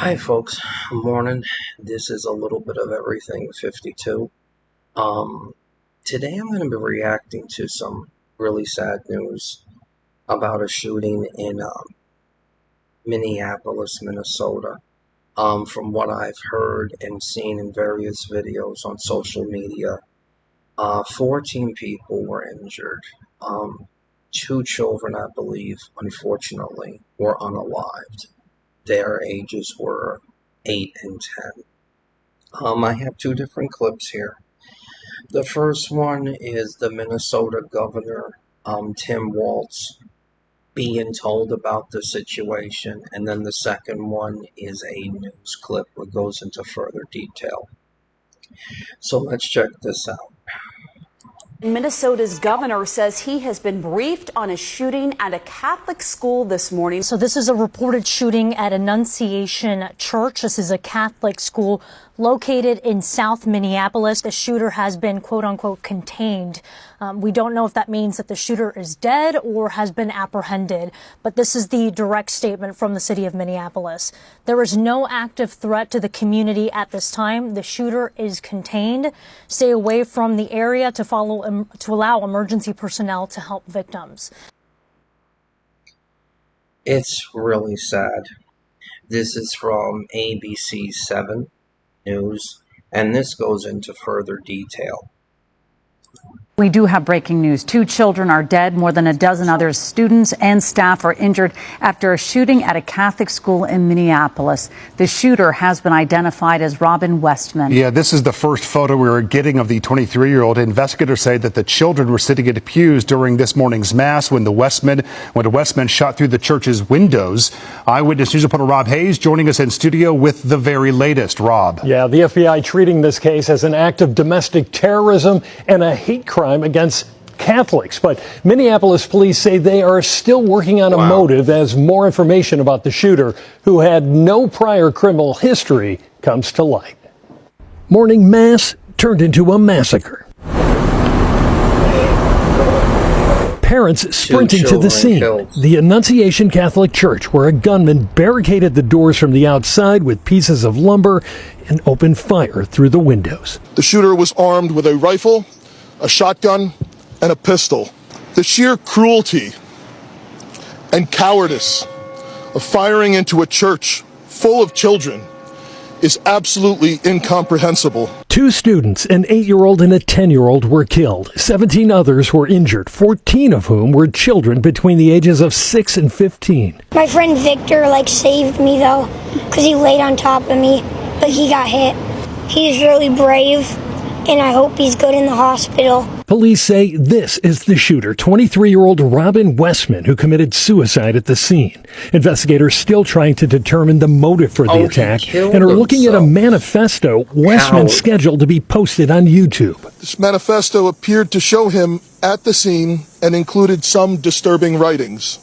Hi, folks. Morning. This is a little bit of everything 52. Today I'm going to be reacting to some really sad news about a shooting in Minneapolis, Minnesota. From what I've heard and seen in various videos on social media, 14 people were injured. Two children, I believe, unfortunately, were unalived. Their ages were 8 and 10. I have two different clips here. The first one is the Minnesota governor, Tim Walz, being told about the situation, and then the second one is a news clip that goes into further detail. So let's check this out. Minnesota's governor says he has been briefed on a shooting at a Catholic school this morning. So this is a reported shooting at Annunciation Church. This is a Catholic school located in South Minneapolis. The shooter has been, quote unquote, contained. We don't know if that means that the shooter is dead or has been apprehended, but this is the direct statement from the city of Minneapolis. There is no active threat to the community at this time. The shooter is contained. Stay away from the area to allow emergency personnel to help victims. It's really sad. This is from ABC 7 News, and this goes into further detail. We do have breaking news. 2 children are dead. More than a dozen others, students and staff, are injured after a shooting at a Catholic school in Minneapolis. The shooter has been identified as Robin Westman. Yeah, this is the first photo we were getting of the 23-year-old. Investigators say that the children were sitting at pews during this morning's mass when Westman shot through the church's windows. Eyewitness News reporter Rob Hayes joining us in studio with the very latest. Rob. Yeah, the FBI treating this case as an act of domestic terrorism and a hate crime against Catholics. But Minneapolis police say they are still working on a motive as more information about the shooter, who had no prior criminal history, comes to light. Morning mass turned into a massacre. Parents sprinting to the scene. The Annunciation Catholic Church, where a gunman barricaded the doors from the outside with pieces of lumber and opened fire through the windows. The shooter was armed with a rifle, a shotgun, and a pistol. The sheer cruelty and cowardice of firing into a church full of children is absolutely incomprehensible. 2 students, an 8-year-old and a 10-year-old, were killed. 17 others were injured, 14 of whom were children between the ages of 6 and 15. My friend Victor saved me though, because he laid on top of me, but he got hit. He's really brave, and I hope he's good in the hospital. Police say this is the shooter, 23-year-old Robin Westman, who committed suicide at the scene. Investigators still trying to determine the motive for the attack and are looking at a manifesto Westman scheduled to be posted on YouTube. This manifesto appeared to show him at the scene and included some disturbing writings.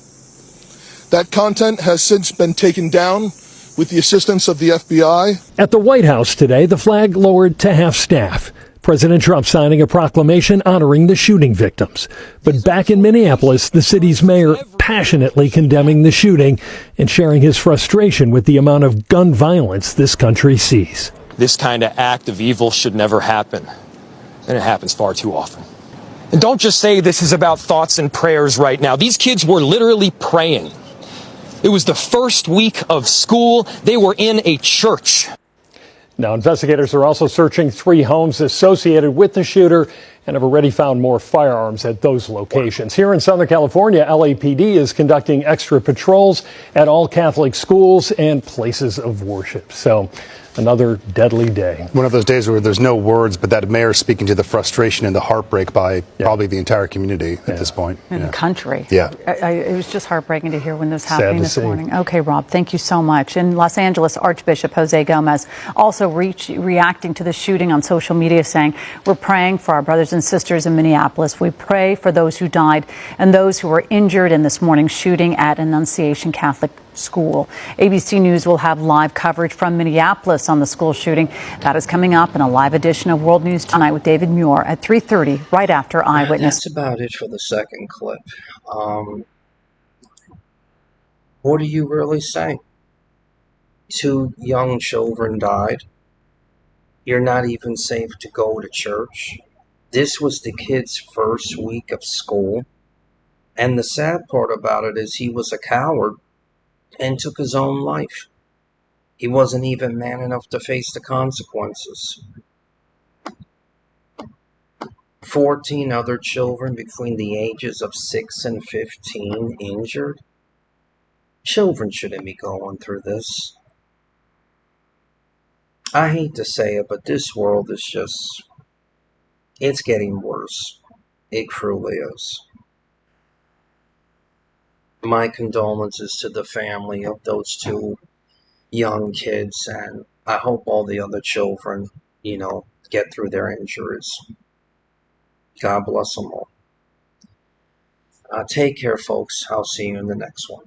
That content has since been taken down with the assistance of the FBI. At the White House today, the flag lowered to half-staff. President Trump signing a proclamation honoring the shooting victims. But back in Minneapolis, the city's mayor passionately condemning the shooting and sharing his frustration with the amount of gun violence this country sees. This kind of act of evil should never happen, and it happens far too often. And don't just say this is about thoughts and prayers right now. These kids were literally praying. It was the first week of school. They were in a church. Now, investigators are also searching 3 homes associated with the shooter and have already found more firearms at those locations. Here in Southern California, LAPD is conducting extra patrols at all Catholic schools and places of worship. So another deadly day. One of those days where there's no words, but that mayor speaking to the frustration and the heartbreak by probably the entire community at this point. In the country. Yeah. It was just heartbreaking to hear when this happened this morning. Okay, Rob, thank you so much. In Los Angeles, Archbishop Jose Gomez also reacting to the shooting on social media, saying, "We're praying for our brothers and sisters in Minneapolis. We pray for those who died and those who were injured in this morning's shooting at Annunciation Catholic School." ABC News will have live coverage from Minneapolis on the school shooting. That is coming up in a live edition of World News Tonight with David Muir at 3:30, right after Eyewitness. That's about it for the second clip. What do you really say? 2 young children died. You're not even safe to go to church. This was the kid's first week of school. And the sad part about it is he was a coward and took his own life. He wasn't even man enough to face the consequences. 14 other children between the ages of 6 and 15 injured. Children shouldn't be going through this. I hate to say it, but this world is just, it's getting worse. It truly is. My condolences to the family of those 2 young kids, and I hope all the other children, get through their injuries. God bless them all. Take care, folks. I'll see you in the next one.